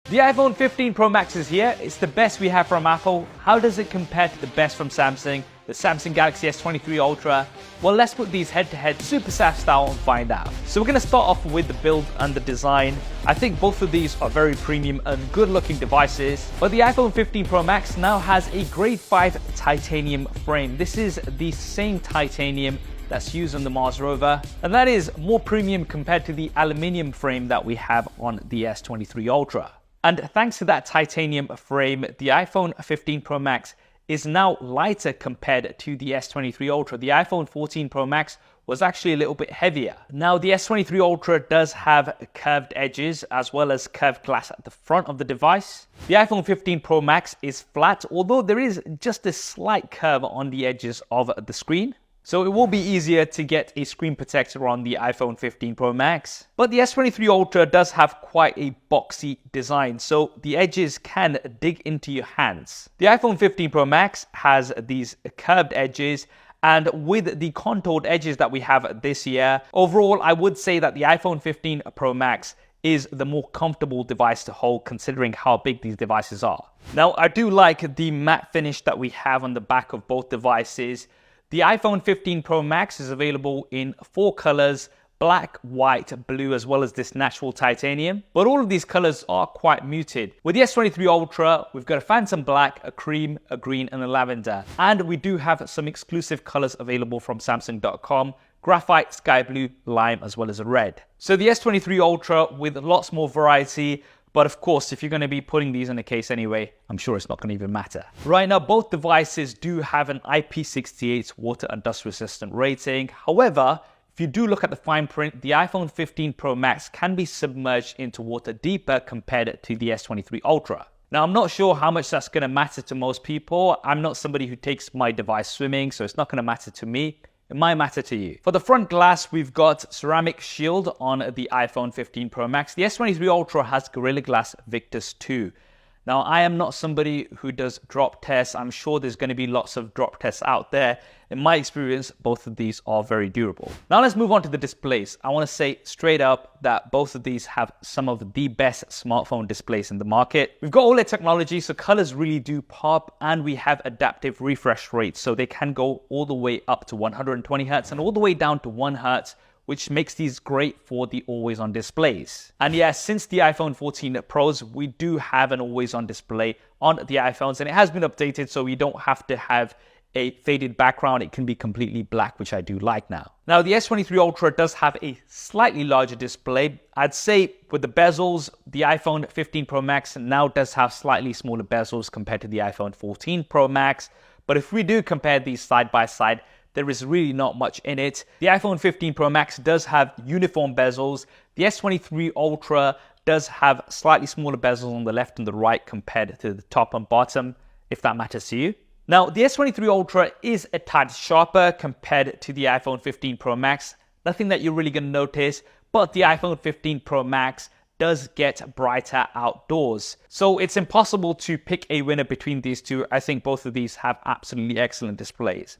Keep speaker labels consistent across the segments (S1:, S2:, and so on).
S1: The iPhone 15 Pro Max is here. It's the best we have from Apple. How does it compare to the best from Samsung, the Samsung Galaxy S23 Ultra? Well, let's put these head-to-head super SAF style and find out. So we're going to start off with the build and the design. I think both of these are very premium and good-looking devices. But the iPhone 15 Pro Max now has a grade 5 titanium frame. This is the same titanium that's used on the Mars rover, and that is more premium compared to the aluminium frame that we have on the S23 Ultra. And thanks to that titanium frame, the iPhone 15 Pro Max is now lighter compared to the S23 Ultra. The iPhone 14 Pro Max was actually a little bit heavier. Now, the S23 Ultra does have curved edges as well as curved glass at the front of the device. The iPhone 15 Pro Max is flat, although there is just a slight curve on the edges of the screen. So it will be easier to get a screen protector on the iPhone 15 Pro Max. But the S23 Ultra does have quite a boxy design, so the edges can dig into your hands. The iPhone 15 Pro Max has these curved edges, and with the contoured edges that we have this year, overall I would say that the iPhone 15 Pro Max is the more comfortable device to hold considering how big these devices are. Now, I do like the matte finish that we have on the back of both devices. The iPhone 15 Pro Max is available in 4 colors: black, white, blue, as well as this natural titanium. But all of these colors are quite muted. With the S23 Ultra, we've got a phantom black, a cream, a green, and a lavender. And we do have some exclusive colors available from Samsung.com: graphite, sky blue, lime, as well as a red. So the S23 Ultra with lots more variety. But of course, if you're going to be putting these in a case anyway, I'm sure it's not going to even matter. Right now, both devices do have an IP68 water and dust resistant rating. However, if you do look at the fine print, the iPhone 15 Pro Max can be submerged into water deeper compared to the S23 Ultra. Now, I'm not sure how much that's going to matter to most people. I'm not somebody who takes my device swimming, so it's not going to matter to me. It might matter to you. For the front glass, we've got ceramic shield on the iPhone 15 Pro Max. The S23 Ultra has Gorilla Glass Victus 2. Now, I am not somebody who does drop tests. I'm sure there's going to be lots of drop tests out there. In my experience, both of these are very durable. Now, let's move on to the displays. I want to say straight up that both of these have some of the best smartphone displays in the market. We've got OLED technology, so colors really do pop, and we have adaptive refresh rates, so they can go all the way up to 120 Hz and all the way down to 1 Hz, which makes these great for the always-on displays. And yeah, since the iPhone 14 Pros, we do have an always-on display on the iPhones, and it has been updated, so we don't have to have a faded background. It can be completely black, which I do like now. Now, the S23 Ultra does have a slightly larger display. I'd say with the bezels, the iPhone 15 Pro Max now does have slightly smaller bezels compared to the iPhone 14 Pro Max. But if we do compare these side by side, there is really not much in it. The iPhone 15 Pro Max does have uniform bezels. The S23 Ultra does have slightly smaller bezels on the left and the right compared to the top and bottom, if that matters to you. Now, the S23 Ultra is a tad sharper compared to the iPhone 15 Pro Max. Nothing that you're really going to notice, but the iPhone 15 Pro Max does get brighter outdoors. So it's impossible to pick a winner between these two. I think both of these have absolutely excellent displays.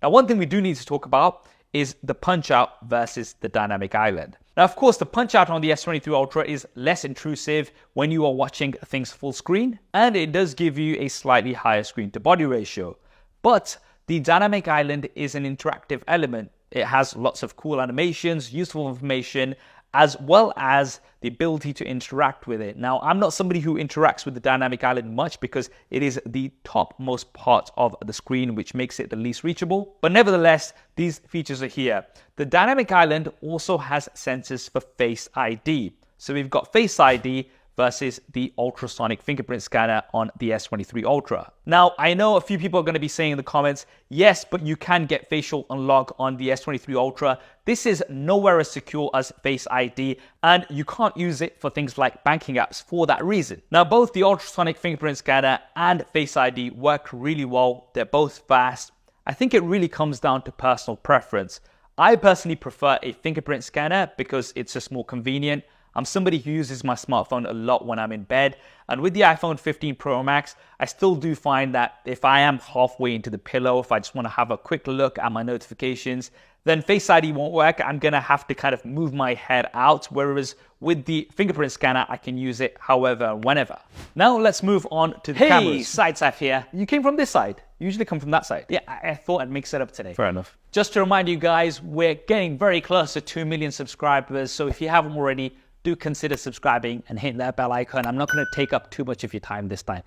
S1: Now, one thing we do need to talk about is the punch-out versus the dynamic island. Now, of course, the punch-out on the S23 Ultra is less intrusive when you are watching things full screen, and it does give you a slightly higher screen-to-body ratio. But the dynamic island is an interactive element. It has lots of cool animations, useful information, as well as the ability to interact with it. Now, I'm not somebody who interacts with the dynamic island much because it is the topmost part of the screen, which makes it the least reachable. But nevertheless, these features are here. The dynamic island also has sensors for Face ID. So we've got Face ID versus the ultrasonic fingerprint scanner on the S23 Ultra. Now, I know a few people are going to be saying in the comments, yes, but you can get facial unlock on the S23 Ultra. This is nowhere as secure as Face ID, and you can't use it for things like banking apps for that reason. Now, both the ultrasonic fingerprint scanner and Face ID work really well. They're both fast. I think it really comes down to personal preference. I personally prefer a fingerprint scanner because it's just more convenient. I'm somebody who uses my smartphone a lot when I'm in bed, and with the iPhone 15 Pro Max, I still do find that if I am halfway into the pillow, if I just want to have a quick look at my notifications, then Face ID won't work. I'm gonna have to kind of move my head out, whereas with the fingerprint scanner, I can use it however, whenever. Now let's move on to the cameras. Side Saf here. You came from this side. You usually come from that side. Yeah, I thought I'd mix it up today. Fair enough. Just to remind you guys, we're getting very close to 2 million subscribers. So if you haven't already, do consider subscribing and hitting that bell icon. I'm not gonna take up too much of your time this time.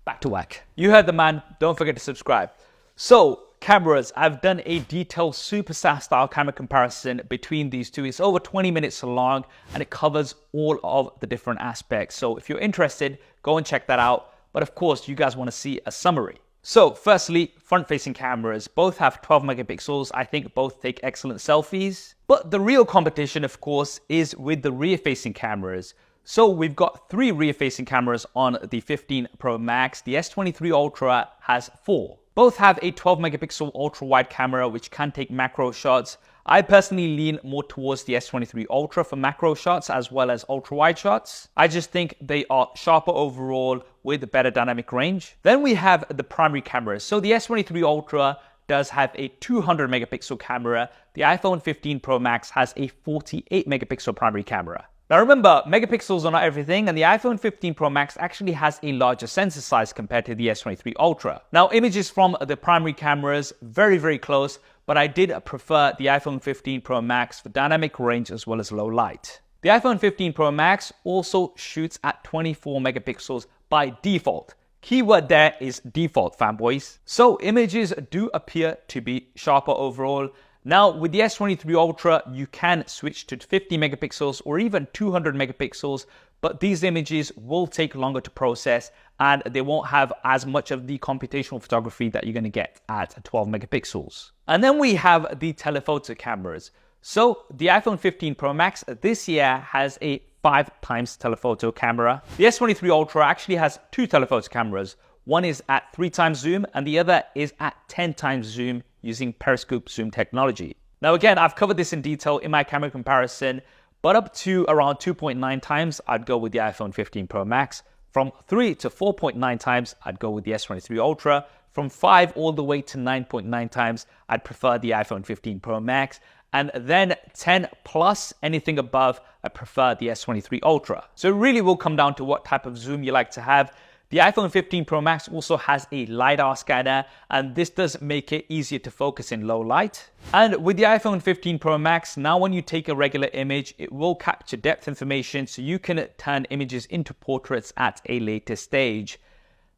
S1: Back to work. You heard the man. Don't forget to subscribe. So, cameras, I've done a detailed super SaaS style camera comparison between these two. It's over 20 minutes long and it covers all of the different aspects. So if you're interested, go and check that out. But of course, you guys want to see a summary. So firstly, front-facing cameras, both have 12 megapixels. I think both take excellent selfies. But the real competition, of course, is with the rear-facing cameras. So we've got 3 rear-facing cameras on the 15 Pro Max. The S23 Ultra has 4. Both have a 12 megapixel ultra wide camera which can take macro shots. I personally lean more towards the S23 Ultra for macro shots as well as ultra wide shots. I just think they are sharper overall with better dynamic range. Then we have the primary cameras. So the S23 Ultra does have a 200 megapixel camera. The iPhone 15 Pro Max has a 48 megapixel primary camera. Now remember, megapixels are not everything, and the iPhone 15 Pro Max actually has a larger sensor size compared to the S23 Ultra. Now images from the primary cameras, very, very close, but I did prefer the iPhone 15 Pro Max for dynamic range as well as low light. The iPhone 15 Pro Max also shoots at 24 megapixels by default. Keyword there is default, fanboys. So images do appear to be sharper overall. Now, with the S23 Ultra, you can switch to 50 megapixels or even 200 megapixels, but these images will take longer to process and they won't have as much of the computational photography that you're going to get at 12 megapixels. And then we have the telephoto cameras. So the iPhone 15 Pro Max this year has a 5x telephoto camera. The S23 Ultra actually has 2 telephoto cameras. One is at 3x zoom and the other is at 10x zoom using periscope zoom technology. Now again, I've covered this in detail in my camera comparison, but up to around 2.9 times, I'd go with the iPhone 15 Pro Max. From 3 to 4.9 times, I'd go with the S23 Ultra. From 5 all the way to 9.9 times, I'd prefer the iPhone 15 Pro Max. And then 10 plus, anything above, I prefer the S23 Ultra. So it really will come down to what type of zoom you like to have. The iPhone 15 Pro Max also has a LiDAR scanner, and this does make it easier to focus in low light. And with the iPhone 15 Pro Max, now when you take a regular image, it will capture depth information so you can turn images into portraits at a later stage.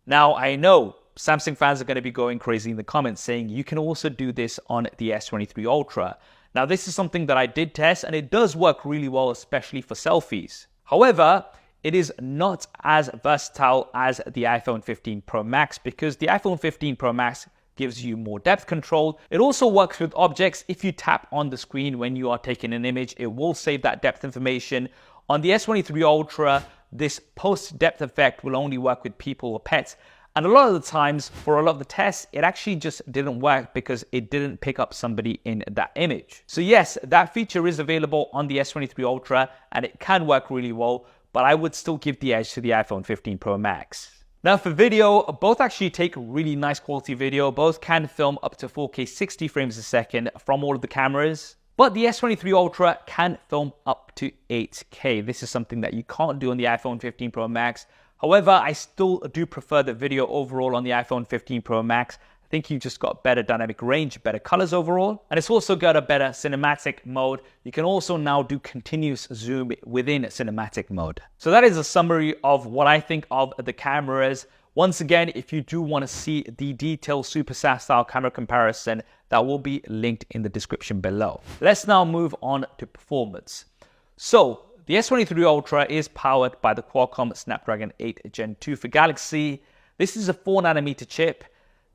S1: Now, I know Samsung fans are going to be going crazy in the comments saying you can also do this on the S23 Ultra. Now, this is something that I did test, and it does work really well, especially for selfies. However, it is not as versatile as the iPhone 15 Pro Max because the iPhone 15 Pro Max gives you more depth control. It also works with objects. If you tap on the screen when you are taking an image, it will save that depth information. On the S23 Ultra, this post-depth effect will only work with people or pets. And a lot of the times, for a lot of the tests, it actually just didn't work because it didn't pick up somebody in that image. So yes, that feature is available on the S23 Ultra and it can work really well, but I would still give the edge to the iPhone 15 Pro Max. Now for video, both actually take really nice quality video. Both can film up to 4K 60 frames a second from all of the cameras. But the S23 Ultra can film up to 8K. This is something that you can't do on the iPhone 15 Pro Max. However, I still do prefer the video overall on the iPhone 15 Pro Max. I think you've just got better dynamic range, better colors overall. And it's also got a better cinematic mode. You can also now do continuous zoom within cinematic mode. So that is a summary of what I think of the cameras. Once again, if you do want to see the detailed Super SaaS style camera comparison, that will be linked in the description below. Let's now move on to performance. So the S23 Ultra is powered by the Qualcomm Snapdragon 8 Gen 2 for Galaxy. This is a 4nm chip.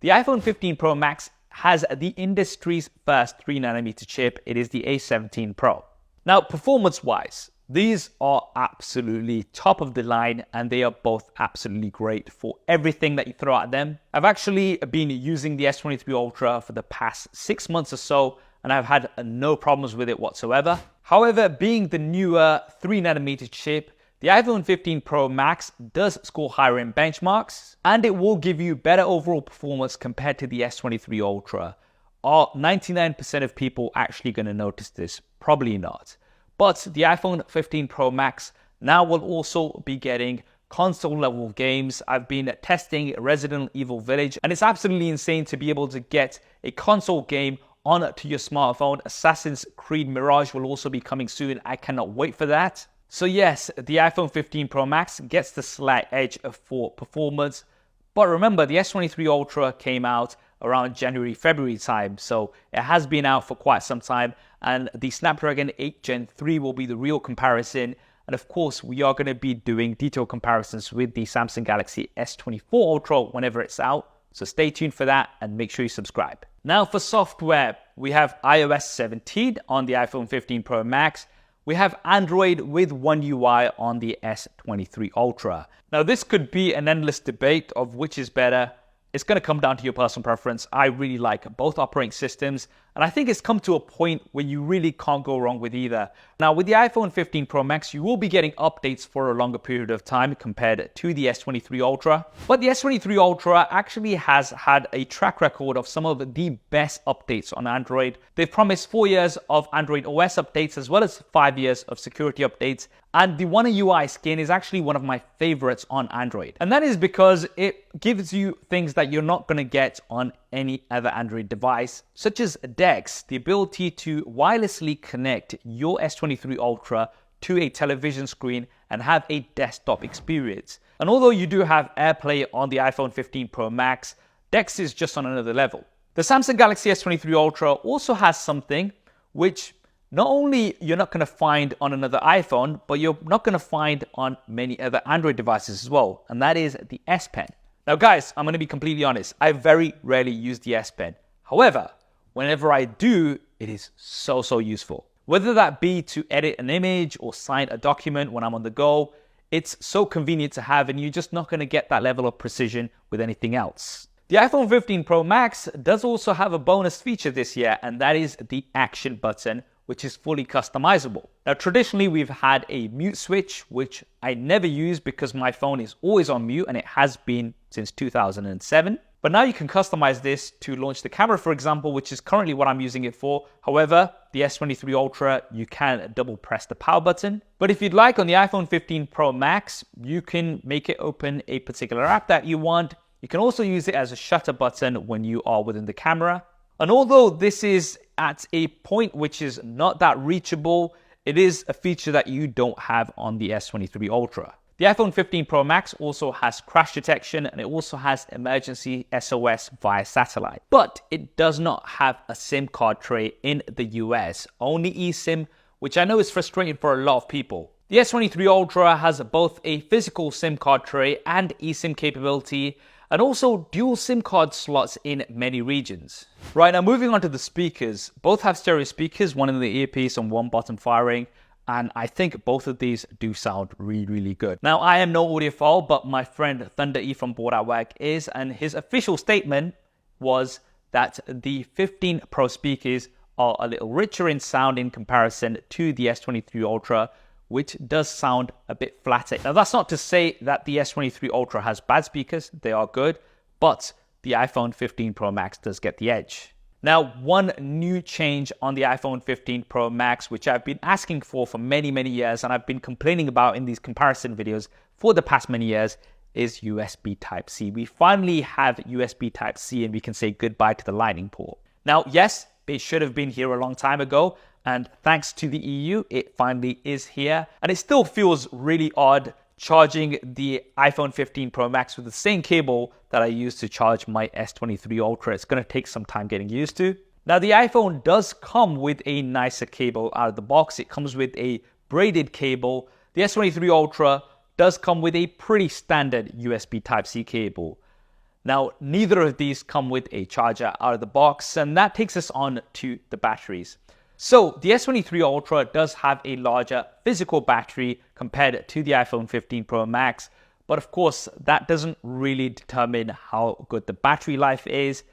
S1: The iPhone 15 Pro Max has the industry's first 3nm chip. It is the A17 Pro. Now, performance-wise, these are absolutely top of the line and they are both absolutely great for everything that you throw at them. I've actually been using the S23 Ultra for the past 6 months or so and I've had no problems with it whatsoever. However, being the newer 3nm chip, the iPhone 15 Pro Max does score higher in benchmarks and it will give you better overall performance compared to the S23 Ultra. Are 99% of people actually going to notice this? Probably not. But the iPhone 15 Pro Max now will also be getting console level games. I've been testing Resident Evil Village, and it's absolutely insane to be able to get a console game onto your smartphone. Assassin's Creed Mirage will also be coming soon. I cannot wait for that. So yes, the iPhone 15 Pro Max gets the slight edge for performance. But remember, the S23 Ultra came out around January, February time. So it has been out for quite some time. And the Snapdragon 8 Gen 3 will be the real comparison. And of course, we are going to be doing detailed comparisons with the Samsung Galaxy S24 Ultra whenever it's out. So stay tuned for that and make sure you subscribe. Now for software, we have iOS 17 on the iPhone 15 Pro Max. We have Android with One UI on the S23 Ultra. Now this could be an endless debate of which is better. It's going to come down to your personal preference. I really like both operating systems, and I think it's come to a point where you really can't go wrong with either. Now with the iPhone 15 Pro Max, you will be getting updates for a longer period of time compared to the S23 Ultra. But the S23 Ultra actually has had a track record of some of the best updates on Android. They've promised 4 years of Android OS updates as well as 5 years of security updates. And the One UI skin is actually one of my favorites on Android. And that is because it gives you things that you're not going to get on any other Android device, such as DeX, the ability to wirelessly connect your S23 Ultra to a television screen and have a desktop experience. And although you do have AirPlay on the iPhone 15 Pro Max, DeX is just on another level. The Samsung Galaxy S23 Ultra also has something which not only you're not going to find on another iPhone, but you're not going to find on many other Android devices as well, and that is the S Pen. Now guys, I'm going to be completely honest, I very rarely use the S Pen. However, whenever I do, it is so useful. Whether that be to edit an image or sign a document when I'm on the go, it's so convenient to have, and you're just not going to get that level of precision with anything else. The iPhone 15 Pro Max does also have a bonus feature this year, and that is the action button, which is fully customizable. Now, traditionally, we've had a mute switch, which I never use because my phone is always on mute, and it has been since 2007. But now you can customize this to launch the camera, for example, which is currently what I'm using it for. However, the S23 Ultra, you can double press the power button. But if you'd like, on the iPhone 15 Pro Max, you can make it open a particular app that you want. You can also use it as a shutter button when you are within the camera. And although this is at a point which is not that reachable, it is a feature that you don't have on the S23 Ultra. The iPhone 15 Pro Max also has crash detection, and it also has emergency SOS via satellite. But it does not have a SIM card tray in the US, only eSIM, which I know is frustrating for a lot of people. The S23 Ultra has both a physical SIM card tray and eSIM capability, and also dual SIM card slots in many regions. Right, now moving on to the speakers. Both have stereo speakers, one in the earpiece and one bottom firing, and I think both of these do sound really good. Now, I am no audiophile, but my friend Thunder E from Board at Work is, and his official statement was that the 15 Pro speakers are a little richer in sound in comparison to the S23 Ultra, which does sound a bit flatter. Now, that's not to say that the S23 Ultra has bad speakers. They are good, but the iPhone 15 Pro Max does get the edge. Now, one new change on the iPhone 15 Pro Max, which I've been asking for many years, and I've been complaining about in these comparison videos for the past many years, is USB Type-C. We finally have USB Type-C, and we can say goodbye to the Lightning port. Now, yes, it should have been here a long time ago, and thanks to the EU, it finally is here. And it still feels really odd charging the iPhone 15 Pro Max with the same cable that I use to charge my S23 Ultra. It's going to take some time getting used to. Now, the iPhone does come with a nicer cable out of the box. It comes with a braided cable. The S23 Ultra does come with a pretty standard USB Type-C cable. Now, neither of these come with a charger out of the box, and that takes us on to the batteries. So the S23 Ultra does have a larger physical battery compared to the iPhone 15 Pro Max, but of course that doesn't really determine how good the battery life is.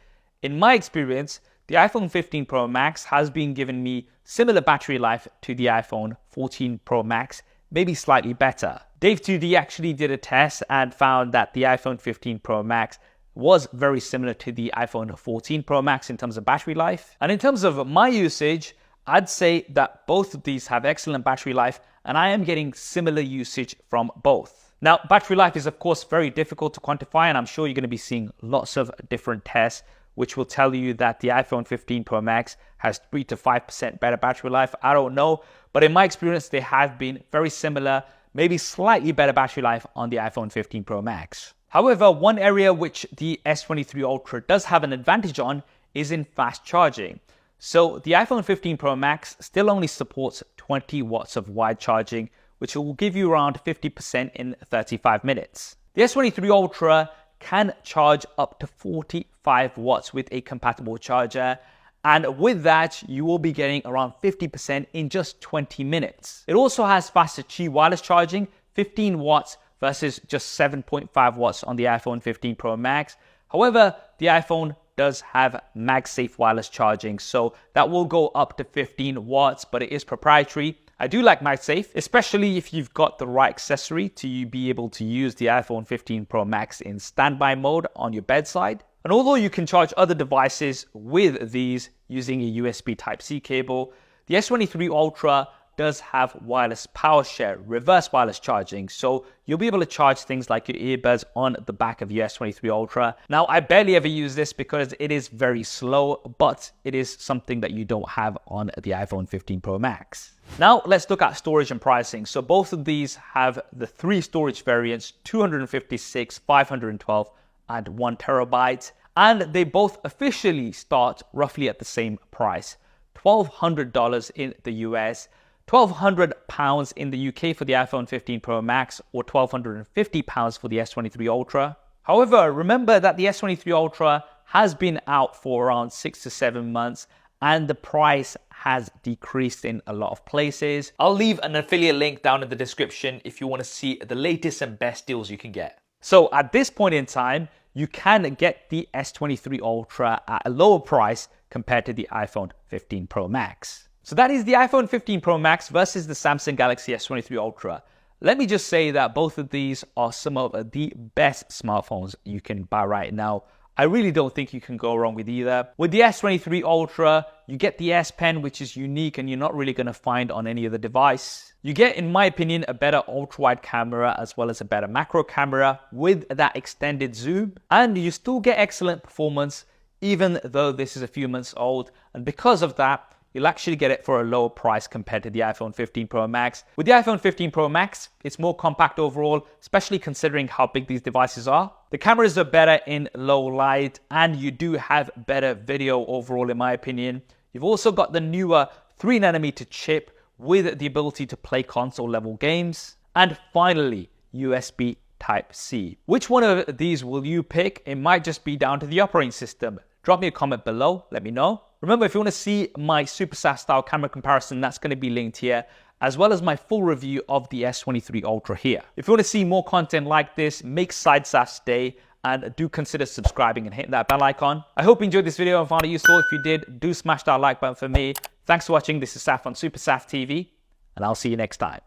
S1: In my experience, the iPhone 15 Pro Max has been giving me similar battery life to the iPhone 14 Pro Max, maybe slightly better. Dave2D actually did a test and found that the iPhone 15 Pro Max was very similar to the iPhone 14 Pro Max in terms of battery life. And in terms of my usage, I'd say that both of these have excellent battery life, and I am getting similar usage from both. Now, battery life is of course very difficult to quantify, and I'm sure you're going to be seeing lots of different tests which will tell you that the iPhone 15 Pro Max has 3 to 5% better battery life. I don't know, but in my experience, they have been very similar, maybe slightly better battery life on the iPhone 15 Pro Max. However, one area which the S23 Ultra does have an advantage on is in fast charging. So the iPhone 15 Pro Max still only supports 20 watts of wide charging, which will give you around 50% in 35 minutes. The S23 Ultra can charge up to 45 watts with a compatible charger, and with that you will be getting around 50% in just 20 minutes. It also has faster Qi wireless charging, 15 watts versus just 7.5 watts on the iPhone 15 Pro Max. However, the iPhone does have MagSafe wireless charging, so that will go up to 15 watts, but it is proprietary. I do like MagSafe, especially if you've got the right accessory to be able to use the iPhone 15 Pro Max in standby mode on your bedside. And although you can charge other devices with these using a USB Type-C cable, the S23 Ultra does have wireless power share, reverse wireless charging, so you'll be able to charge things like your earbuds on the back of your S23 Ultra. Now, I barely ever use this because it is very slow, but it is something that you don't have on the iPhone 15 Pro Max. Now, let's look at storage and pricing. So both of these have the 3 storage variants, 256, 512, and 1 terabyte, and they both officially start roughly at the same price, $1,200 in the US, £1,200 in the UK for the iPhone 15 Pro Max, or £1,250 for the S23 Ultra. However, remember that the S23 Ultra has been out for around 6 to 7 months, and the price has decreased in a lot of places. I'll leave an affiliate link down in the description if you want to see the latest and best deals you can get. So at this point in time, you can get the S23 Ultra at a lower price compared to the iPhone 15 Pro Max. So that is the iPhone 15 Pro Max versus the Samsung Galaxy S23 Ultra. Let me just say that both of these are some of the best smartphones you can buy right now. I really don't think you can go wrong with either. With the S23 Ultra, you get the S Pen, which is unique and you're not really going to find on any other device. You get, in my opinion, a better ultra-wide camera as well as a better macro camera with that extended zoom. And you still get excellent performance even though this is a few months old. And because of that, you'll actually get it for a lower price compared to the iPhone 15 Pro Max. With the iPhone 15 Pro Max, it's more compact overall, especially considering how big these devices are. The cameras are better in low light, and you do have better video overall, in my opinion. You've also got the newer 3nm chip with the ability to play console level games. And finally, USB Type-C. Which one of these will you pick? It might just be down to the operating system. Drop me a comment below, let me know. Remember, if you want to see my Super SAS style camera comparison, that's going to be linked here, as well as my full review of the S23 Ultra here. If you want to see more content like this, make Side SAS day, and do consider subscribing and hitting that bell icon. I hope you enjoyed this video and found it useful. If you did, do smash that like button for me. Thanks for watching. This is Saf on Super Saf TV, and I'll see you next time.